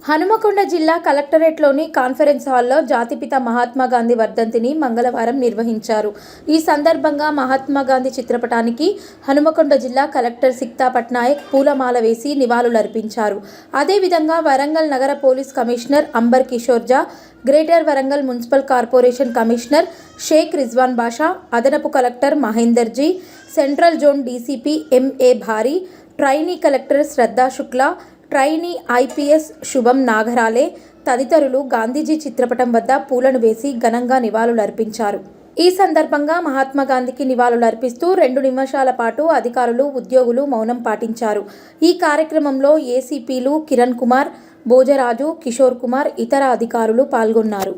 హనుమకొండ జిల్లా కలెక్టరేట్లోని కాన్ఫరెన్స్ హాల్లో జాతిపిత మహాత్మా గాంధీ వర్ధంతిని మంగళవారం నిర్వహించారు. ఈ సందర్భంగా మహాత్మా గాంధీ చిత్రపటానికి హనుమకొండ జిల్లా కలెక్టర్ సిక్తా పట్నాయక్ పూలమాల వేసి నివాళులర్పించారు. అదేవిధంగా వరంగల్ నగర police commissioner Amber Kishore Jha, greater Warangal municipal corporation commissioner Shaik Rizwan Basha, అదనపు collector Mahender ji, central zone DCP MA Bhari, trainee collector Shraddha Shukla, trainee IPS Shubham Nagarale తదితరులు గాంధీజీ చిత్రపటం వద్ద పూలను వేసి ఘనంగా నివాళులర్పించారు. ఈ సందర్భంగా మహాత్మా గాంధీకి నివాళులర్పిస్తూ 2 నిమిషాల పాటు అధికారులు, ఉద్యోగులు మౌనం పాటించారు. ఈ కార్యక్రమంలో ఏసీపీలు కిరణ్ కుమార్, భోజరాజు, కిషోర్ కుమార్, ఇతర అధికారులు పాల్గొన్నారు.